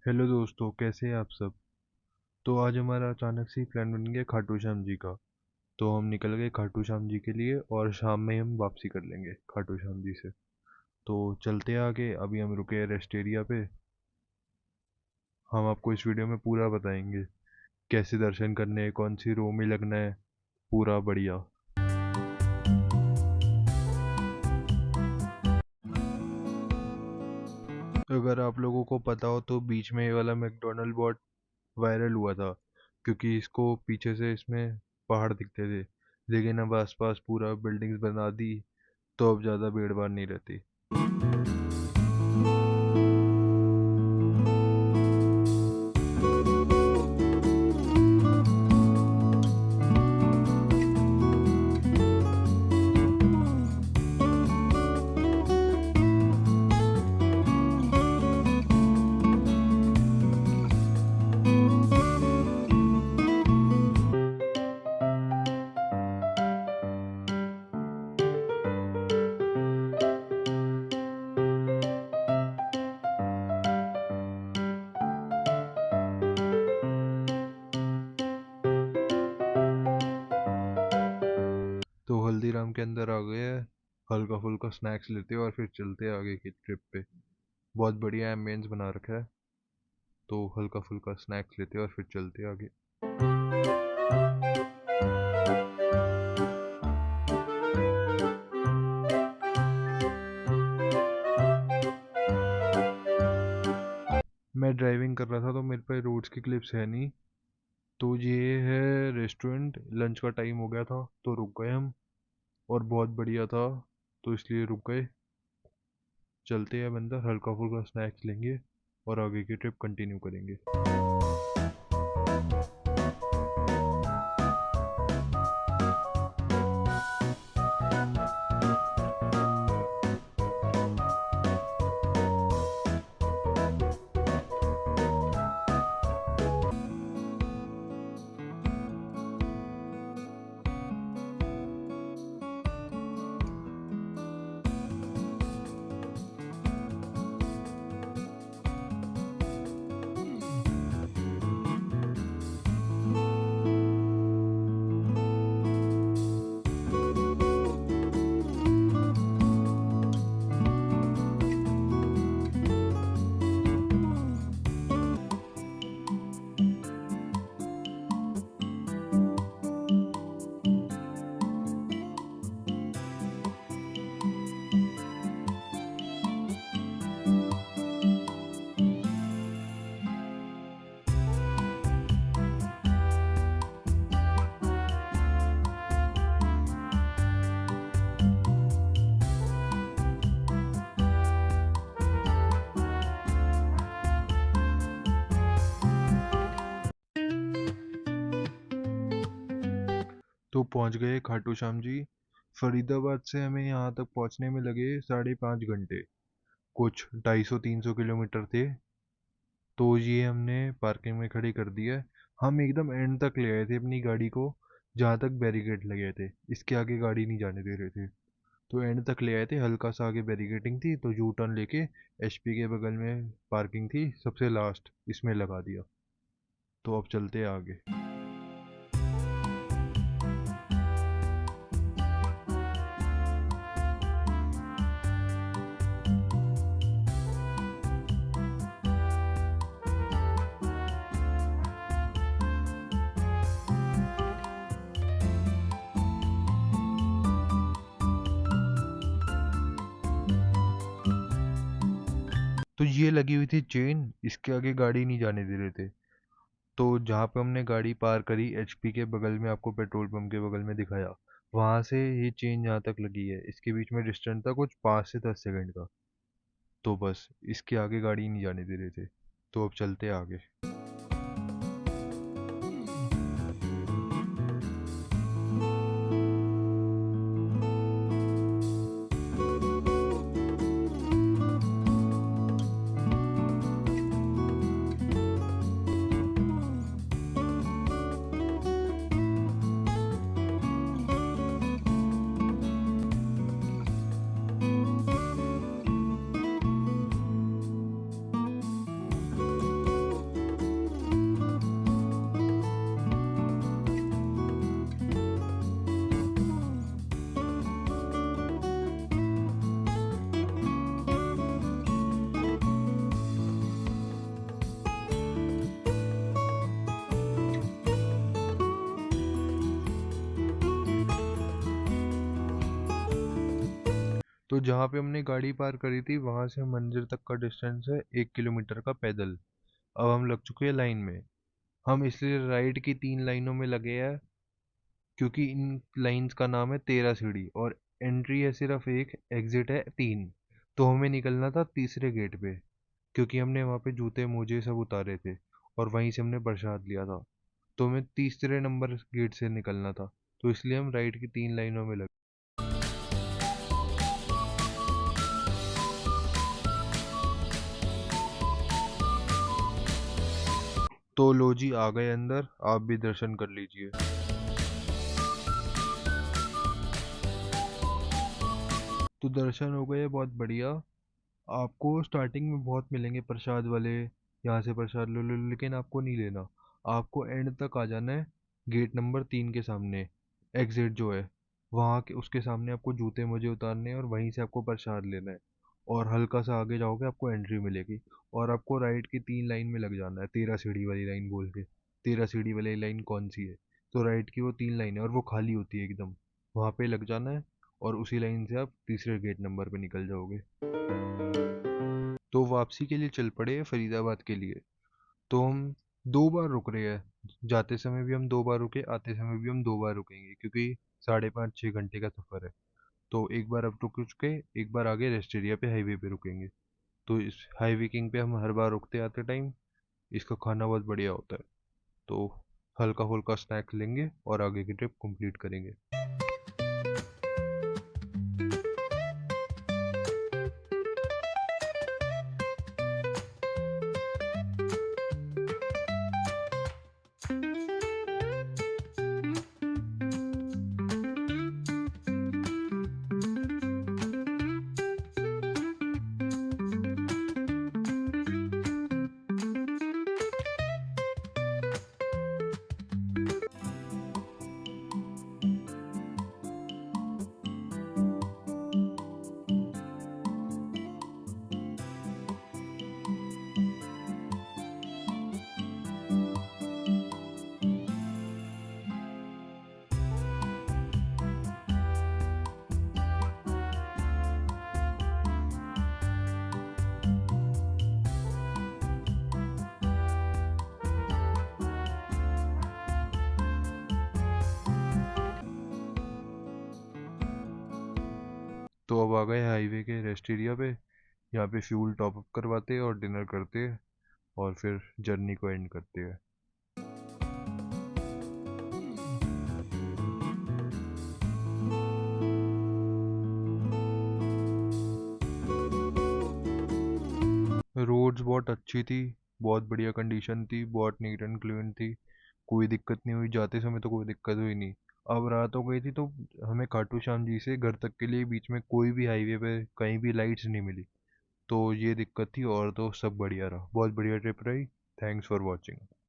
Hello दोस्तों, कैसे हैं आप सब। तो आज हमारा अचानक से ही प्लान बन गया खाटू श्याम जी का। तो हम निकल गए खाटू श्याम जी के लिए और शाम में हम वापसी कर लेंगे खाटू श्याम जी से। तो चलते हैं आगे। अभी हम रुके हैं रेस्ट एरिया पे। हम आपको इस वीडियो में पूरा बताएंगे कैसे दर्शन करने हैं, कौन सी रो में लगना है, पूरा बढ़िया। अगर आप लोगों को पता हो तो बीच में ये वाला मैकडोनल्ड बहुत वायरल हुआ था, क्योंकि इसको पीछे से इसमें पहाड़ दिखते थे। लेकिन अब आसपास पूरा बिल्डिंग्स बना दी, तो अब ज़्यादा भीड़ भाड़ नहीं रहती। तो हल्दीराम के अंदर आ गए हैं। हल्का फुल्का स्नैक्स लेते हैं और फिर चलते हैं आगे की ट्रिप पे। बहुत बढ़िया एम्बियंस बना रखा है। तो हल्का फुल्का स्नैक्स लेते हैं और फिर चलते हैं आगे। मैं ड्राइविंग कर रहा था तो मेरे पे रोड्स की क्लिप्स है नहीं। तो ये है रेस्टोरेंट। लंच का टाइम हो गया था तो रुक गए हम, और बहुत बढ़िया था तो इसलिए रुक गए। चलते हैं अब अंदर, हल्का फुल्का स्नैक्स लेंगे और आगे की ट्रिप कंटिन्यू करेंगे। तो पहुंच गए खाटू श्याम जी। फरीदाबाद से हमें यहाँ तक पहुंचने में लगे 5.5 घंटे। कुछ 250-300 किलोमीटर थे। तो ये हमने पार्किंग में खड़ी कर दिया है। हम एकदम एंड तक ले आए थे अपनी गाड़ी को, जहाँ तक बैरिकेड लगे थे। इसके आगे गाड़ी नहीं जाने दे रहे थे। तो एंड तक ले आए थे, हल्का सा आगे बैरिकेडिंग थी तो यू टर्न लेके एचपी के बगल में पार्किंग थी सबसे लास्ट, इसमें लगा दिया। तो अब चलते हैं आगे। तो ये लगी हुई थी चेन, इसके आगे गाड़ी नहीं जाने दे रहे थे। तो जहाँ पे हमने गाड़ी पार करी एचपी के बगल में, आपको पेट्रोल पंप के बगल में दिखाया, वहां से ये चेन जहाँ तक लगी है इसके बीच में डिस्टेंस था कुछ 5 से 10 सेकंड का। तो बस इसके आगे गाड़ी नहीं जाने दे रहे थे। तो अब चलते हैं आगे। तो जहाँ पे हमने गाड़ी पार्क करी थी वहाँ से मंदिर तक का डिस्टेंस है 1 किलोमीटर का पैदल। अब हम लग चुके हैं लाइन में। हम इसलिए राइड की 3 लाइनों में लगे हैं क्योंकि इन लाइंस का नाम है 13 सीढ़ी, और एंट्री है सिर्फ एक, एग्जिट है 3। तो हमें निकलना था तीसरे गेट पे, क्योंकि हमने वहाँ पे जूते मोजे सब उतारे थे और वहीं से हमने प्रसाद लिया था। तो हमें तीसरे नंबर गेट से निकलना था। तो इसलिए हम राइड की 3 लाइनों में लगे। तो लो जी, आ गए अंदर, आप भी दर्शन कर लीजिए। तो दर्शन हो गए बहुत बढ़िया। आपको स्टार्टिंग में बहुत मिलेंगे प्रसाद वाले, यहाँ से प्रसाद लो लो, लेकिन आपको नहीं लेना। आपको एंड तक आ जाना है, गेट नंबर 3 के सामने, एग्जिट जो है वहाँ के उसके सामने आपको जूते मोजे उतारने हैं और वहीं से आपको प्रसाद लेना है। और हल्का सा आगे जाओगे आपको एंट्री मिलेगी। और आपको राइट की 3 लाइन में लग जाना है, 13 सीढ़ी वाली लाइन बोल के। 13 सीढ़ी वाली लाइन कौन सी है? तो राइट की वो 3 लाइन है और वो खाली होती है एकदम, वहाँ पे लग जाना है। और उसी लाइन से आप तीसरे गेट नंबर पे निकल जाओगे। तो वापसी के लिए चल पड़े फरीदाबाद के लिए। तो हम 2 बार रुक रहे हैं, जाते समय भी हम 2 बार रुके, आते समय भी हम 2 बार रुकेंगे, क्योंकि 5.5-6 घंटे का सफ़र है। तो एक बार अब रुक चुके, एक बार आगे रेस्ट एरिया पे हाईवे पे रुकेंगे। तो इस हाईवे किंग पे हम हर बार रुकते आते टाइम। इसका खाना बहुत बढ़िया होता है। तो हल्का फुल्का स्नैक्स लेंगे और आगे की ट्रिप कंप्लीट करेंगे। तो अब आ गए हाईवे के रेस्ट एरिया पे। यहाँ पे फ्यूल टॉप अप करवाते हैं और डिनर करते हैं, और फिर जर्नी को एंड करते हैं। रोड्स बहुत अच्छी थी, बहुत बढ़िया कंडीशन थी, बहुत नीट एंड क्लीन थी। कोई दिक्कत नहीं हुई, जाते समय तो कोई दिक्कत हुई नहीं। अब रात हो गई थी तो हमें खाटू श्याम जी से घर तक के लिए बीच में कोई भी हाईवे पे कहीं भी लाइट्स नहीं मिली। तो ये दिक्कत थी, और तो सब बढ़िया रहा, बहुत बढ़िया ट्रिप रही। Thanks for watching.